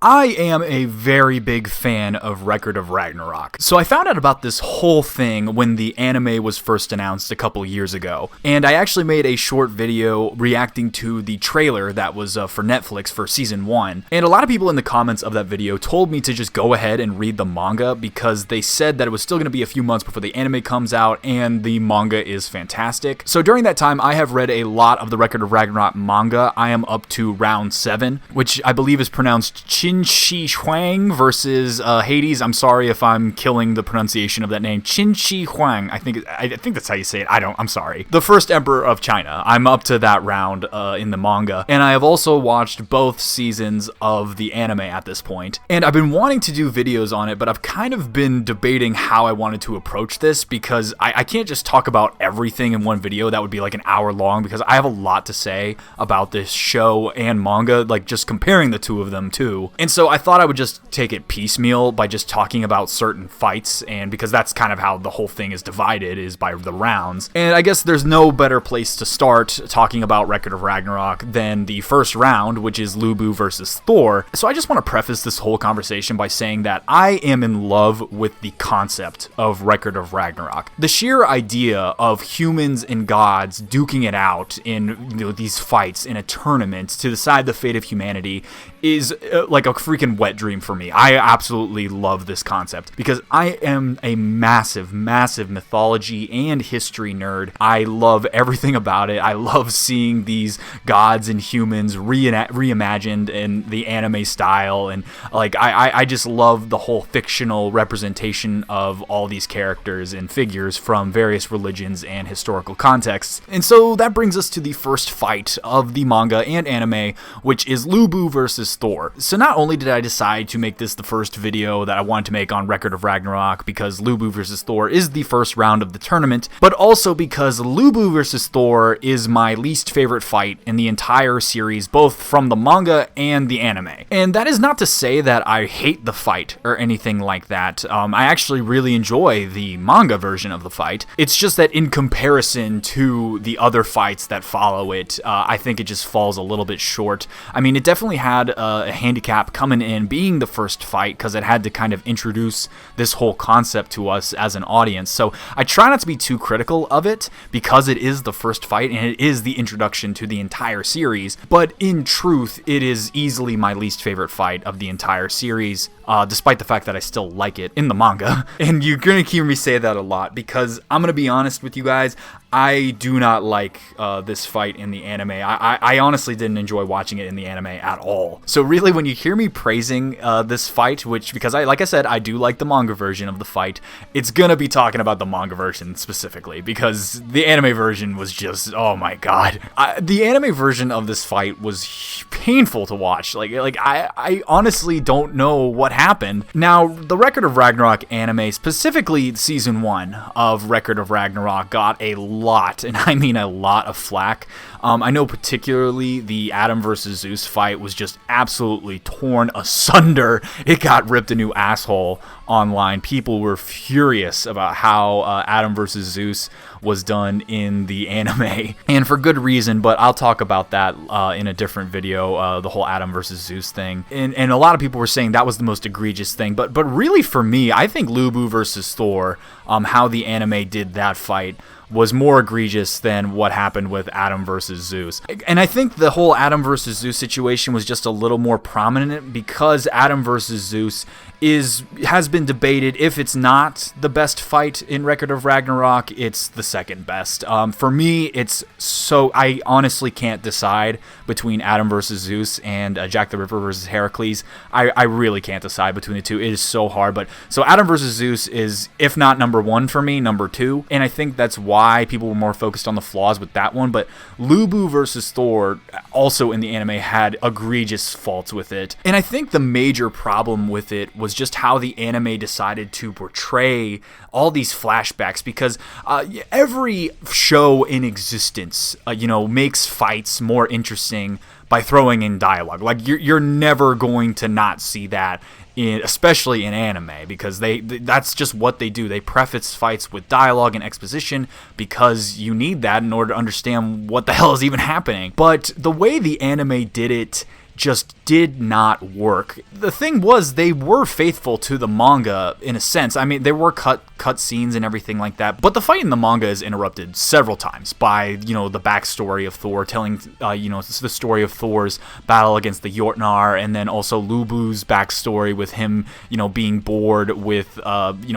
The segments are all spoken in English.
I am a very big fan of Record of Ragnarok. So I found out about this whole thing when the anime was first announced a couple years ago. And I actually made a short video reacting to the trailer that was for Netflix for season 1. And a lot of people in the comments of that video told me to just go ahead and read the manga because they said that it was still going to be a few months before the anime comes out and the manga is fantastic. So during that time, I have read a lot of the Record of Ragnarok manga. I am up to round 7, which I believe is pronounced Qin Shi Huang versus Hades. I'm sorry if I'm killing the pronunciation of that name. Qin Shi Huang. I think that's how you say it. I'm sorry. The first emperor of China. I'm up to that round in the manga. And I have also watched both seasons of the anime at this point. And I've been wanting to do videos on it, but I've kind of been debating how I wanted to approach this because I can't just talk about everything in one video. That would be like an hour long because I have a lot to say about this show and manga, like just comparing the two of them too. And so I thought I would just take it piecemeal by just talking about certain fights, and because that's kind of how the whole thing is divided, is by the rounds. And I guess there's no better place to start talking about Record of Ragnarok than the first round, which is Lubu versus Thor. So I just want to preface this whole conversation by saying that I am in love with the concept of Record of Ragnarok. The sheer idea of humans and gods duking it out in these fights in a tournament to decide the fate of humanity is like a freaking wet dream for me. I absolutely love this concept because I am a massive mythology and history nerd. I love everything about it. I love seeing these gods and humans reimagined in the anime style, and like I just love the whole fictional representation of all these characters and figures from various religions and historical contexts. And so that brings us to the first fight of the manga and anime, which is Lubu versus Thor. So not only did I decide to make this the first video that I wanted to make on Record of Ragnarok because Lubu versus Thor is the first round of the tournament, but also because Lubu versus Thor is my least favorite fight in the entire series, both from the manga and the anime. And that is not to say that I hate the fight or anything like that. I actually really enjoy the manga version of the fight. It's just that in comparison to the other fights that follow it, I think it just falls a little bit short. I mean, it definitely had a handicap coming in being the first fight because it had to kind of introduce this whole concept to us as an audience. So I try not to be too critical of it because it is the first fight and it is the introduction to the entire series. But in truth, it is easily my least favorite fight of the entire series, despite the fact that I still like it in the manga. And you're going to hear me say that a lot because I'm going to be honest with you guys, I do not like this fight in the anime. I honestly didn't enjoy watching it in the anime at all. So really, when you hear me praising this fight, because like I said, I do like the manga version of the fight, it's gonna be talking about the manga version specifically because the anime version was just, oh my god. The anime version of this fight was painful to watch. Like I honestly don't know what happened. Now, the Record of Ragnarok anime, specifically season 1 of Record of Ragnarok, got a lot, and I mean a lot of flack. I know particularly the Adam versus Zeus fight was just absolutely torn asunder. It got ripped a new asshole online. People were furious about how Adam versus Zeus was done in the anime, and for good reason, but I'll talk about that in a different video, the whole Adam versus Zeus thing. And a lot of people were saying that was the most egregious thing, but really for me, I think Lubu versus Thor, how the anime did that fight was more egregious than what happened with Adam versus Zeus. And I think the whole Adam versus Zeus situation was just a little more prominent because Adam versus Zeus has been debated. If it's not the best fight in Record of Ragnarok, it's the second best. For me, I honestly can't decide between Adam versus Zeus and Jack the Ripper versus Heracles. I really can't decide between the two. It is so hard. But so Adam versus Zeus is, if not number 1 for me, number 2. And I think that's why people were more focused on the flaws with that one. But Lubu versus Thor, also in the anime, had egregious faults with it. And I think the major problem with it was just how the anime decided to portray all these flashbacks, because every show in existence, makes fights more interesting by throwing in dialogue. Like you're never going to not see that especially in anime, because that's just what they do. They preface fights with dialogue and exposition because you need that in order to understand what the hell is even happening. But the way the anime did it just did not work. The thing was, they were faithful to the manga in a sense. I mean, there were cut scenes and everything like that, but the fight in the manga is interrupted several times by, the backstory of Thor, telling, the story of Thor's battle against the Jotnar, and then also Lubu's backstory with him, being bored with,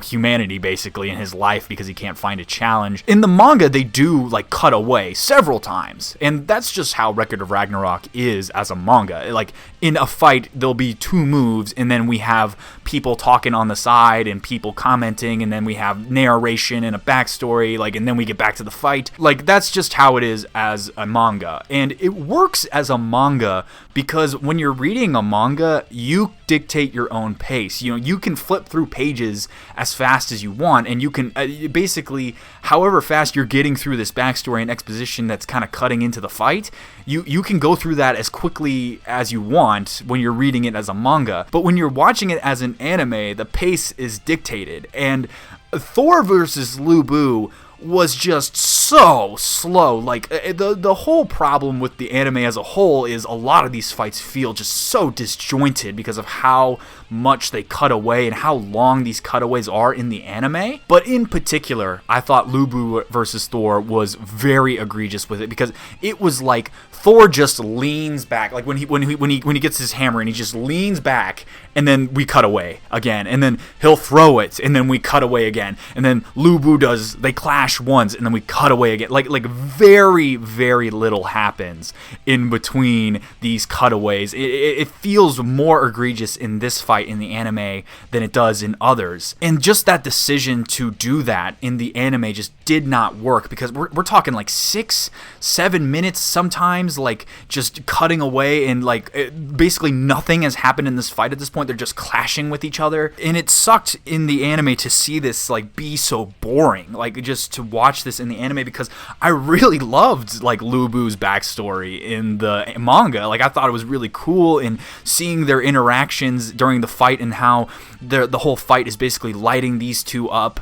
humanity basically in his life because he can't find a challenge. In the manga, they do, cut away several times, and that's just how Record of Ragnarok is as a manga. Like, in a fight, there'll be 2 moves, and then we have people talking on the side and people commenting, and then we have narration and a backstory, and then we get back to the fight. That's just how it is as a manga. And it works as a manga because when you're reading a manga, you dictate your own pace. You can flip through pages as fast as you want, and you can basically, however fast you're getting through this backstory and exposition that's kind of cutting into the fight, you can go through that as quickly as you want when you're reading it as a manga. But when you're watching it as an anime, the pace is dictated. And Thor versus Lubu was just so slow. The whole problem with the anime as a whole is a lot of these fights feel just so disjointed because of how much they cut away and how long these cutaways are in the anime. But in particular, I thought Lubu versus Thor was very egregious with it, because it was like Thor just leans back, when he gets his hammer and he just leans back, and then we cut away again, and then he'll throw it, and then we cut away again, and then Lubu they clash once, and then we cut away again. Very, very little happens in between these cutaways. It feels more egregious in this fight in the anime than it does in others. And just that decision to do that in the anime just did not work, because we're talking 6-7 minutes sometimes, just cutting away, and basically nothing has happened in this fight at this point. They're just clashing with each other, and it sucked in the anime to see this be so boring, just to watch this in the anime, because I really loved Lubu's backstory in the manga. I thought it was really cool, and seeing their interactions during the fight and how the whole fight is basically lighting these two up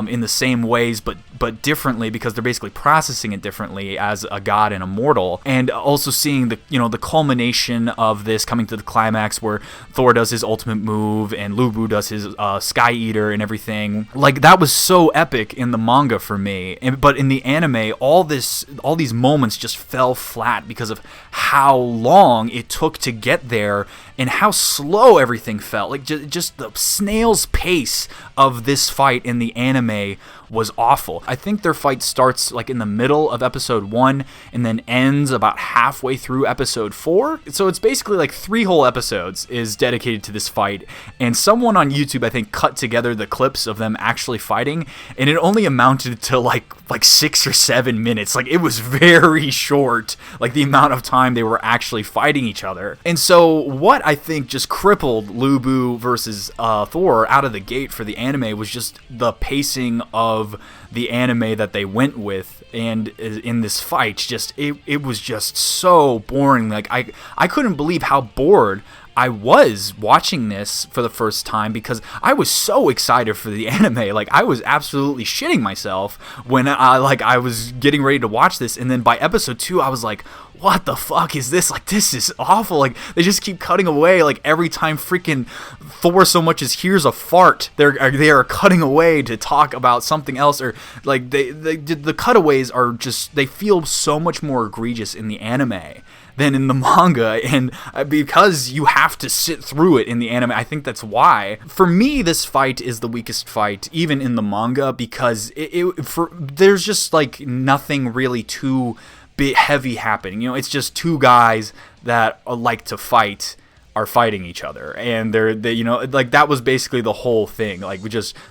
in the same ways, but differently, because they're basically processing it differently as a god and a mortal. And also seeing the culmination of this coming to the climax, where Thor does his ultimate move and Lubu does his Sky Eater and everything. That was so epic in the manga for me. But in the anime, all these moments just fell flat because of how long it took to get there and how slow everything felt. Just the snail's pace of this fight in the anime was awful. I think their fight starts in the middle of episode 1 and then ends about halfway through episode 4. So it's basically 3 whole episodes is dedicated to this fight, and someone on YouTube, I think, cut together the clips of them actually fighting, and it only amounted to like 6 or 7 minutes. It was very short, the amount of time they were actually fighting each other. And so what I think just crippled Lubu versus Thor out of the gate for the anime was just the pacing of the anime that they went with, and in this fight, it was just so boring. I couldn't believe how bored I was watching this for the first time, because I was so excited for the anime. I was absolutely shitting myself when I was getting ready to watch this, and then by episode 2 I was like, what the fuck is this? This is awful. They just keep cutting away. Every time freaking Thor so much as hears a fart, they are cutting away to talk about something else, or the cutaways are just, they feel so much more egregious in the anime than in the manga, and because you have to sit through it in the anime, I think that's why. For me, this fight is the weakest fight, even in the manga, because there's just nothing really too heavy happening. It's just 2 guys that like to fight are fighting each other, and that was basically the whole thing.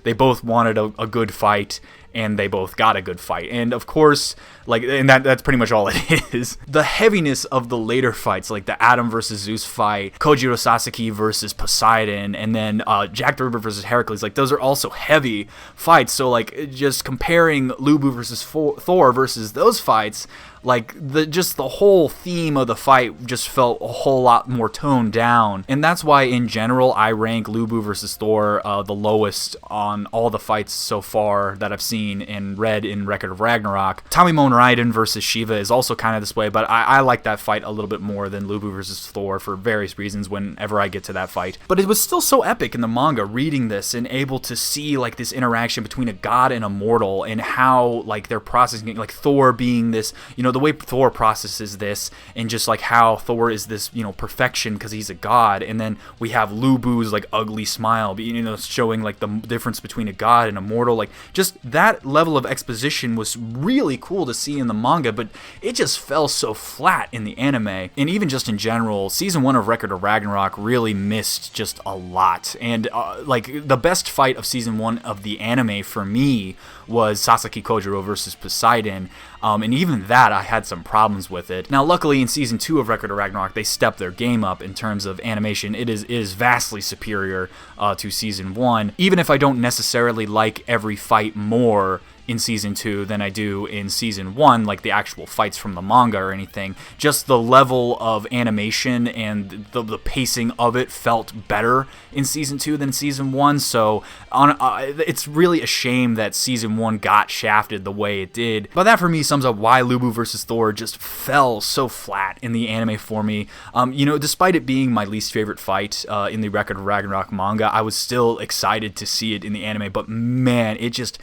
They both wanted a good fight, and they both got a good fight. And of course, and that's pretty much all it is. The heaviness of the later fights, the Adam versus Zeus fight, Kojiro Sasaki versus Poseidon, and then Jack the Ripper versus Heracles, those are also heavy fights. So just comparing Lubu versus Thor versus those fights, the whole theme of the fight just felt a whole lot more toned down. And that's why in general I rank Lubu versus Thor the lowest on all the fights so far that I've seen seen and read in Record of Ragnarok. Tamimon Raiden versus Shiva is also kind of this way, but I like that fight a little bit more than Lubu versus Thor for various reasons whenever I get to that fight. But it was still so epic in the manga, reading this and able to see like this interaction between a god and a mortal, and how like they're processing, like Thor being this, you know, the way Thor processes this, and just like how Thor is this, you know, perfection because he's a god, and then we have Lubu's like ugly smile, you know, showing like the difference between a god and a mortal. Like just that level of exposition was really cool to see in the manga, but it just fell so flat in the anime. And even just in general, season 1 of Record of Ragnarok really missed just a lot. And like the best fight of season 1 of the anime for me was Sasaki Kojiro versus Poseidon, and even that I had some problems with it. Now luckily in season 2 of Record of Ragnarok they stepped their game up in terms of animation. It is vastly superior to season 1, even if I don't necessarily like every fight more in season 2 than I do in season 1, like the actual fights from the manga or anything. Just the level of animation and the pacing of it felt better in season 2 than season 1. So it's really a shame that season 1 got shafted the way it did. But that for me sums up why Lubu versus Thor just fell so flat in the anime for me. You know, despite it being my least favorite fight in the Record of Ragnarok manga, I was still excited to see it in the anime. But man, it just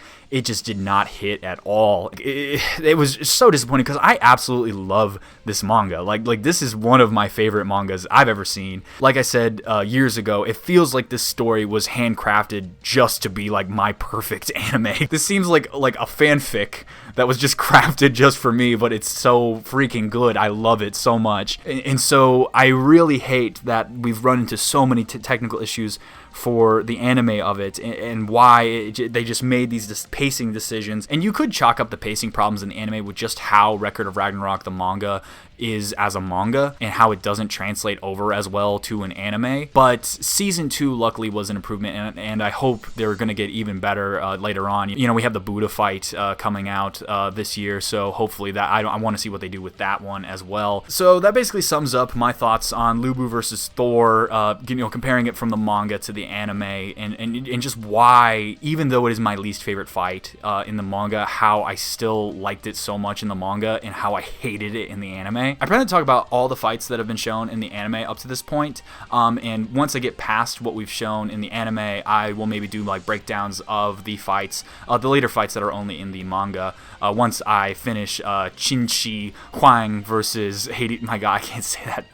did not hit at all. It was so disappointing because I absolutely love this manga. Like this is one of my favorite mangas I've ever seen. Like I said years ago, it feels like this story was handcrafted just to be like my perfect anime. This seems like a fanfic that was just crafted just for me, but it's so freaking good. I love it so much. And so I really hate that we've run into so many technical issues for the anime of it, and why they just made these pacing decisions. And you could chalk up the pacing problems in the anime with just how Record of Ragnarok, the manga, is as a manga, and how it doesn't translate over as well to an anime. But season 2 luckily was an improvement, and I hope they're going to get even better later on. You know, we have the Buddha fight coming out this year, so hopefully that I want to see what they do with that one as well. So that basically sums up my thoughts on Lubu versus Thor, you know, comparing it from the manga to the anime, and just why, even though it is my least favorite fight in the manga, how I still liked it so much in the manga and how I hated it in the anime. I plan to talk about all the fights that have been shown in the anime up to this point, and once I get past what we've shown in the anime, I will maybe do like breakdowns of the fights, the later fights that are only in the manga, once I finish Qinshi Huang versus Hades. My god,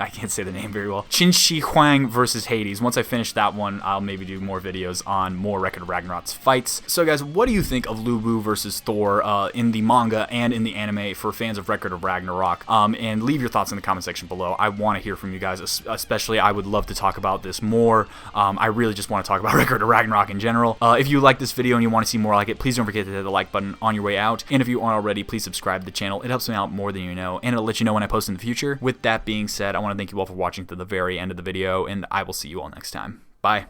I can't say the name very well. Qinshi Huang versus Hades. Once I finish that one, I'll maybe do more videos on more Record of Ragnarok's fights. So guys, what do you think of Lubu versus Thor in the manga and in the anime for fans of Record of Ragnarok? And leave your thoughts in the comment section below. I want to hear from you guys, especially I would love to talk about this more. I really just want to talk about Record of Ragnarok in general. If you like this video and you want to see more like it, please don't forget to hit the like button on your way out. And if you aren't already, please subscribe to the channel. It helps me out more than you know, and it'll let you know when I post in the future. With that being said, I want to thank you all for watching to the very end of the video, and I will see you all next time. Bye.